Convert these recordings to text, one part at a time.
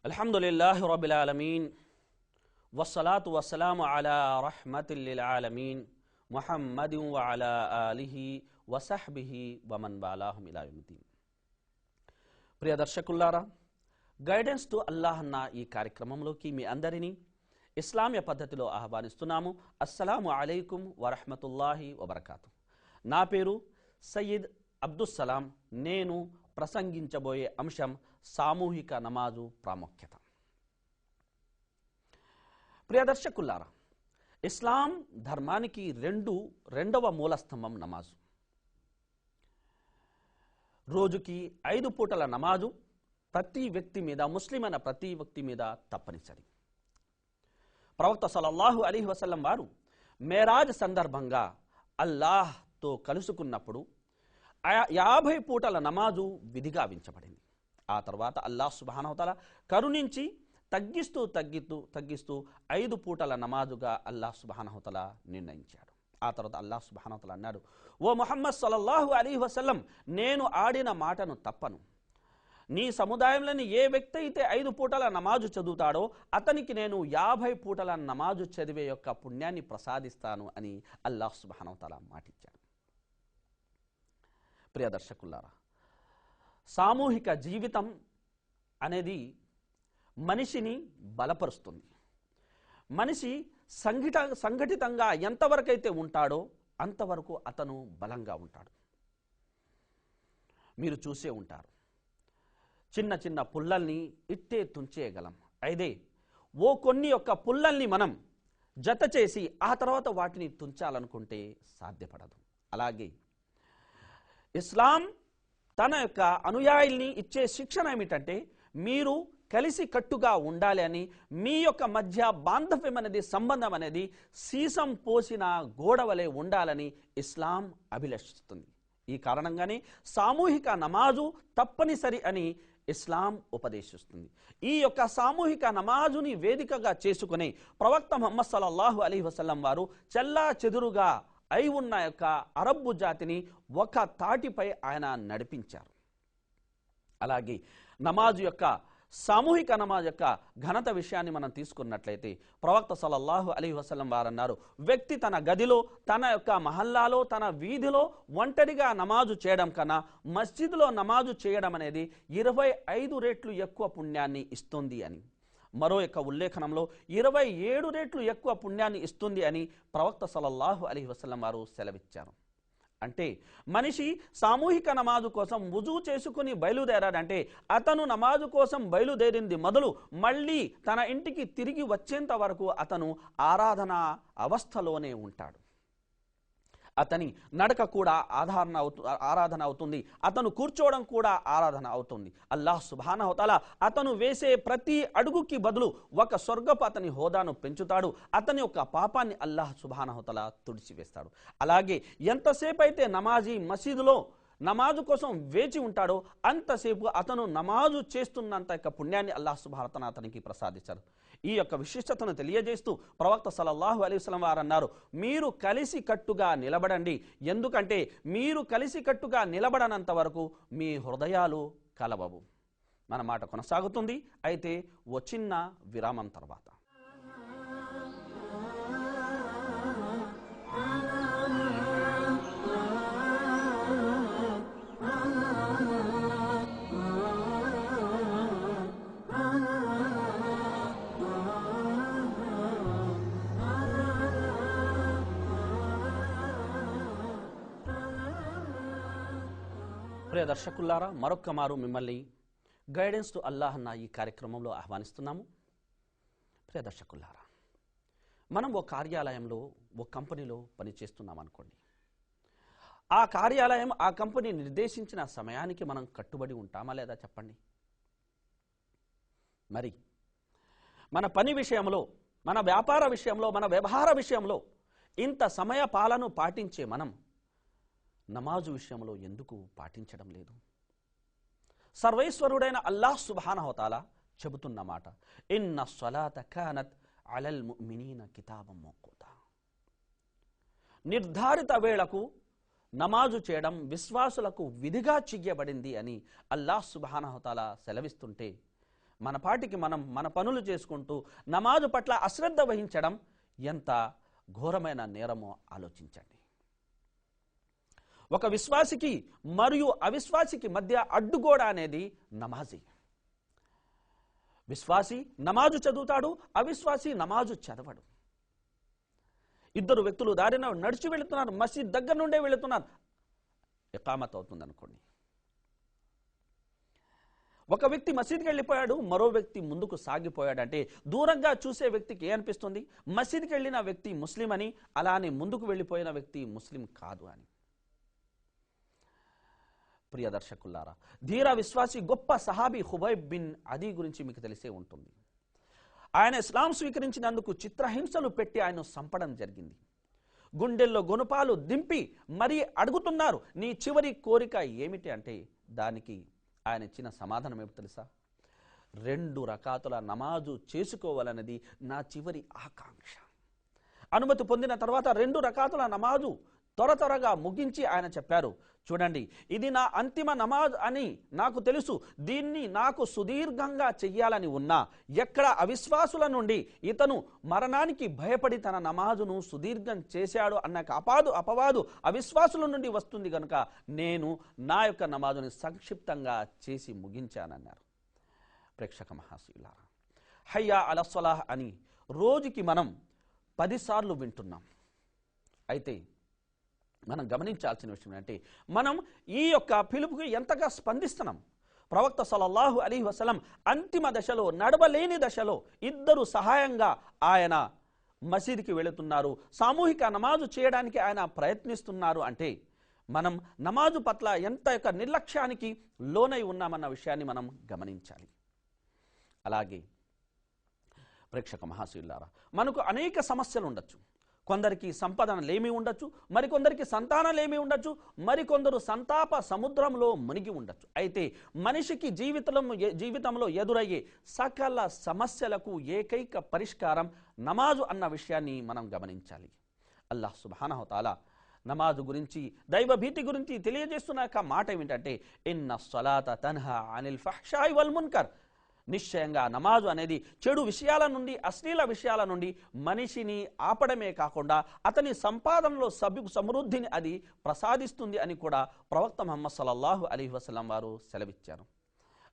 అల్హమ్దులిల్లాహి రబ్బిల్ ఆలమీన్ వస్సలాతు వస్సలాము అలా రహ్మతిల్ లిల్ ఆలమీన్ ముహమ్మదిన్ వ అలా ఆలిహి వసహ్బిహి వమన్ వాలాహుం ఇలా యౌమిద్దీన్. ప్రియ దర్శకులారా, గైడెన్స్ టు అల్లాహ్ అన్న ఈ కార్యక్రమంలోకి మీ అందరినీ ఇస్లామీయ పద్ధతిలో ఆహ్వానిస్తున్నాము. అస్సలాము అలైకుం వరహ్మతుల్లాహి వబరకాతు. నా పేరు సయ్యద్ అబ్దుస్సలాం. నేను ప్రసంగించబోయే అంశం సామూహిక నమాజు ప్రాముఖ్యత. ప్రియ దర్శకులారా, ఇస్లాం ధర్మానికి రెండవ మూలస్తంభం నమాజు. రోజుకి 5 పూటల నమాజు ప్రతి వ్యక్తి మీద, ముస్లిం అయిన ప్రతి వ్యక్తి మీద తప్పనిసరి. ప్రవక్త సల్లల్లాహు అలైహి వసల్లం వారు మేరాజ్ సందర్భంగా అల్లాహ్తో కలుసుకున్నప్పుడు 50 పూటల నమాజు విధిగా వించబడింది. ఆ తర్వాత అల్లాహ్ సుబ్హానహు వ తఆలా కరుణించి తగ్గిస్తూ 5 పూటల నమాజుగా అల్లాహ్ సుబ్హానహు వ తఆలా నిర్ణయించాడు. ఆ తర్వాత అల్లాహ్ సుబ్హానహు వ తఆలా అన్నాడు, ఓ ముహమ్మద్ సల్లల్లాహు అలైహి వసల్లం, నేను ఆడిన మాటను తప్పను. నీ సముదాయంలోని ఏ వ్యక్తి అయితే 5 పూటల నమాజు చదువుతాడో అతనికి నేను 50 పూటల నమాజు చదివే యొక్క పుణ్యాన్ని ప్రసాదిస్తాను అని అల్లాహ్ సుబ్హానహు వ తఆలా మాటిచ్చాడు. ప్రియ దర్శకులారా, సామూహిక జీవితం అనేది మనిషిని బలపరుస్తుంది. మనిషి సంఘటితంగా ఎంతవరకైతే ఉంటాడో అంతవరకు అతను బలంగా ఉంటాడు. మీరు చూసే ఉంటారు, చిన్న చిన్న పుల్లల్ని ఇట్టే తుంచేయగలం. అయితే కొన్ని యొక్క పుల్లల్ని మనం జత చేసి ఆ తర్వాత వాటిని తుంచాలనుకుంటే సాధ్యపడదు. అలాగే ఇస్లాం తన యొక్క అనుయాయుల్ని ఇచ్చే శిక్షణ ఏమిటంటే, మీరు కలిసి కట్టుగా ఉండాలి అని, మీ యొక్క మధ్య బాంధవ్యం అనేది, సంబంధం అనేది సీసం పోసిన గోడ వలె ఉండాలని ఇస్లాం అభిలషిస్తుంది. ఈ కారణంగానే సామూహిక నమాజు తప్పనిసరి అని ఇస్లాం ఉపదేశిస్తుంది. ఈ యొక్క సామూహిక నమాజుని వేదికగా చేసుకుని ప్రవక్త ముహమ్మద్ సల్లల్లాహు అలైహి వసల్లం వారు చెల్లా చెదురుగా అయి ఉన్న యొక్క అరబ్బు జాతిని ఒక తాటిపై ఆయన నడిపించారు. అలాగే నమాజు యొక్క సామూహిక నమాజ్ యొక్క ఘనత విషయాన్ని మనం తీసుకున్నట్లయితే ప్రవక్త సల్లల్లాహు అలైహి వసల్లం వారు అన్నారు, వ్యక్తి తన గదిలో, తన యొక్క మహల్లాలో, తన వీధిలో ఒంటరిగా నమాజు చేయడం కన్నా మస్జిద్లో నమాజు చేయడం అనేది 25 రెట్లు ఎక్కువ పుణ్యాన్ని ఇస్తుంది అని, మరో యొక్క ఉల్లేఖనంలో 27 రెట్లు ఎక్కువ పుణ్యాన్ని ఇస్తుంది అని ప్రవక్త సల్లల్లాహు అలైహి వసల్లం వారు సెలవిచ్చారు. అంటే మనిషి సామూహిక నమాజు కోసం వుజూ చేసుకుని బయలుదేరాడంటే అతను నమాజు కోసం బయలుదేరింది మొదలు మళ్ళీ తన ఇంటికి తిరిగి వచ్చేంత వరకు అతను ఆరాధన అవస్థలోనే ఉంటాడు. అతని నడక కూడా ఆరాధన అవుతుంది, అతను కూర్చోవడం కూడా ఆరాధన అవుతుంది. అల్లాహ్ సుబ్హానహు వ తఆలా అతను వేసే ప్రతి అడుగుకి బదులు ఒక స్వర్గపు అతని హోదాను పెంచుతాడు. అతని యొక్క పాపాన్ని అల్లాహ్ సుబ్హానహు వ తఆలా తుడిచివేస్తాడు. అలాగే ఎంతసేపు అయితే నమాజీ మసీదులో నమాజు కోసం వేచి ఉంటాడో అంతసేపు అతను నమాజు చేస్తున్నంత యొక్క పుణ్యాన్ని అల్లాహ్ సుబ్హానహు వ తఆలా అతనికి ప్రసాదించారు. ఈ యొక్క విశిష్టతను తెలియజేస్తూ ప్రవక్త సల్లల్లాహు అలైహి వసల్లం వారు అన్నారు, మీరు కలిసి కట్టుగా నిలబడండి. ఎందుకంటే మీరు కలిసి కట్టుగా నిలబడనంత వరకు మీ హృదయాలు కలవవు. మన మాట కొనసాగుతుంది, అయితే ఓ చిన్న విరామం తర్వాత. ప్రియ దర్శకులారా, మరొక్క మారు మిమ్మల్ని గైడెన్స్ టు అల్లాహ్ అన్న ఈ కార్యక్రమంలో ఆహ్వానిస్తున్నాము. ప్రియ దర్శకులారా, మనం ఓ కార్యాలయంలో, ఓ కంపెనీలో పనిచేస్తున్నాం అనుకోండి. ఆ కార్యాలయం, ఆ కంపెనీ నిర్దేశించిన సమయానికి మనం కట్టుబడి ఉంటామా లేదా చెప్పండి. మరి మన పని విషయంలో, మన వ్యాపార విషయంలో, మన వ్యవహార విషయంలో ఇంత సమయ పాలన పాటించే మనం నమాజు విషయంలో ఎందుకు పాటించడం లేదు? సర్వేశ్వరుడైన అల్లాహ్ సుబ్హానహు వ తఆలా చెబుతున్న మాట, ఇన్న స్సలాత కానత్ అలల్ ముమినీన కితాబం మౌకూతా. నిర్ధారిత వేళకు నమాజు చేయడం విశ్వాసులకు విధిగా చెయ్యబడింది అని అల్లాహ్ సుబ్హానహు వ తఆలా సెలవిస్తుంటే, మన పాటికి మనం మన పనులు చేసుకుంటూ నమాజు పట్ల అశ్రద్ధ వహించడం ఎంత ఘోరమైన నేరమో ఆలోచించండి. ఒక విశ్వాసికి మరియు అవిశ్వాసికి మధ్య అడ్డుగోడ అనేది నమాజే. విశ్వాసి నమాజు చదువుతాడు, అవిశ్వాసి నమాజు చదవడు. ఇద్దరు వ్యక్తులు దారిన నడిచి వెళుతున్నారు, మసీద్ దగ్గర నుండే వెళుతున్నారు, ఇకామత్ అవుతుంది అనుకోండి. ఒక వ్యక్తి మసీద్కి వెళ్ళిపోయాడు, మరో వ్యక్తి ముందుకు సాగిపోయాడు అంటే దూరంగా చూసే వ్యక్తికి ఏమనిపిస్తుంది? మసీద్కి వెళ్ళిన వ్యక్తి ముస్లిం అని, అలానే ముందుకు వెళ్ళిపోయిన వ్యక్తి ముస్లిం కాదు అని. ప్రియ దర్శకులారా, ధీర విశ్వాసి గొప్ప సహాబీ హుబైబ్ బిన్ అదీ గురించి మీకు తెలిసే ఉంటుంది. ఆయన ఇస్లాం స్వీకరించినందుకు చిత్రహింసలు పెట్టి ఆయన చంపడం జరిగింది. గుండెల్లో గొనుపాలు దింపి మరీ అడుగుతున్నారు, నీ చివరి కోరిక ఏమిటి అంటే దానికి ఆయన ఇచ్చిన సమాధానం ఏమిటి తెలుసా? 2 రకాతుల నమాజు చేసుకోవాలన్నది నా చివరి ఆకాంక్ష. అనుమతి పొందిన తర్వాత 2 రకాతుల నమాజు త్వరగా ముగించి ఆయన చెప్పారు, చూడండి, ఇది నా అంతిమ నమాజ్ అని నాకు తెలుసు, దీన్ని నాకు సుదీర్ఘంగా చెయ్యాలని ఉన్నా ఎక్కడ అవిశ్వాసుల నుండి ఇతను మరణానికి భయపడి తన నమాజును సుదీర్ఘం చేశాడు అన్న అపవాదు అవిశ్వాసుల నుండి వస్తుంది కనుక నేను నా యొక్క నమాజుని సంక్షిప్తంగా చేసి ముగించానన్నారు. ప్రేక్షక మహాశీలారా, హయ్యా అలా సలాహ్ అని రోజుకి మనం 10 సార్లు వింటున్నాం. అయితే మనం గమనించాల్సిన విషయం ఏంటంటే మనం ఈ యొక్క పిలుపుకి ఎంతగా స్పందిస్తున్నాం. ప్రవక్త సల్లల్లాహు అలైహి వసల్లం అంతిమ దశలో, నడవలేని దశలో 2 సహాయంగా ఆయన మసీదుకి వెళుతున్నారు, సామూహిక నమాజు చేయడానికి ఆయన ప్రయత్నిస్తున్నారు అంటే మనం నమాజు పట్ల ఎంత యొక్క నిర్లక్ష్యానికి లోనై ఉన్నామన్న విషయాన్ని మనం గమనించాలి. అలాగే ప్రేక్షక మహాశీలారా, మనకు అనేక సమస్యలు ఉండొచ్చు. కొందరికి సంపదనలేమి ఉండొచ్చు, మరికొందరికి సంతానాలేమి ఉండొచ్చు, మరికొందరు సంతాప సముద్రంలో మునిగి ఉండొచ్చు. అయితే మనిషికి జీవితంలో ఎదురయ్యే సకల సమస్యలకు ఏకైక పరిష్కారం నమాజు అన్న విషయాన్ని మనం గమనించాలి. అల్లాహ్ సుబ్హానహు వ తఆలా నమాజు గురించి, దైవ భీతి గురించి తెలియజేస్తున్న యొక్క మాట ఏమిటంటే, ఇన్న స్సలాత తన్హా అనిల్ ఫహ్షాయి వల్ మున్కర్. నిశ్చయంగా నమాజు అనేది చెడు విషయాల నుండి, అశ్లీల విషయాల నుండి మనిషిని ఆపడమే కాకుండా అతని సంపాదనలో సమృద్ధిని అది ప్రసాదిస్తుంది అని కూడా ప్రవక్త ముహమ్మద్ సల్లల్లాహు అలైహి వసల్లం వారు సెలవిచ్చారు.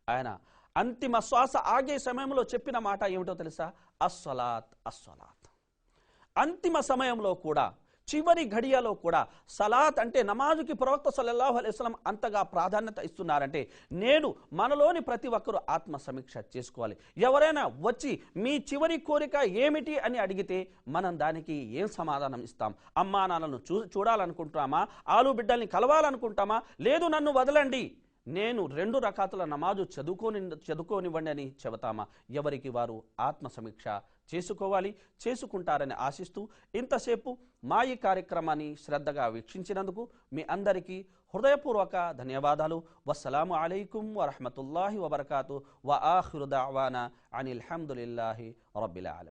ఆయన అంతిమ శ్వాస ఆగే సమయంలో చెప్పిన మాట ఏమిటో తెలుసా? అస్సలాత్ అస్సలాత్. అంతిమ సమయంలో కూడా, చివరి ఘడియలో కూడా సలాత్ అంటే నమాజుకి ప్రవక్త సల్లల్లాహు అలైహి వసల్లం అంతగా ప్రాధాన్యత ఇస్తున్నారంటే నేడు మనలోని ప్రతి ఒక్కరూ ఆత్మ సమీక్ష చేసుకోవాలి. ఎవరైనా వచ్చి మీ చివరి కోరిక ఏమిటి అని అడిగితే మనం దానికి ఏం సమాధానం ఇస్తాం? అమ్మా నాన్నను చూడాలనుకుంటామా? ఆలు బిడ్డల్ని కలవాలనుకుంటామా? లేదు, నన్ను వదలండి, నేను 2 రకాతుల నమాజు చదువుకోనివ్వండి అని చెబుతామా? ఎవరికి వారు ఆత్మ సమీక్ష చేసుకోవాలి, చేసుకుంటారని ఆశిస్తూ ఇంతసేపు మా ఈ కార్యక్రమాన్ని శ్రద్ధగా వీక్షించినందుకు మీ అందరికీ హృదయపూర్వక ధన్యవాదాలు. వస్సలాము అలైకుం వరహ్మతుల్లాహి వబరకాతు. వ ఆఖిరు దఅవానా అనిల్ హమ్దులిల్లాహి రబ్బిల్ ఆలమీన్.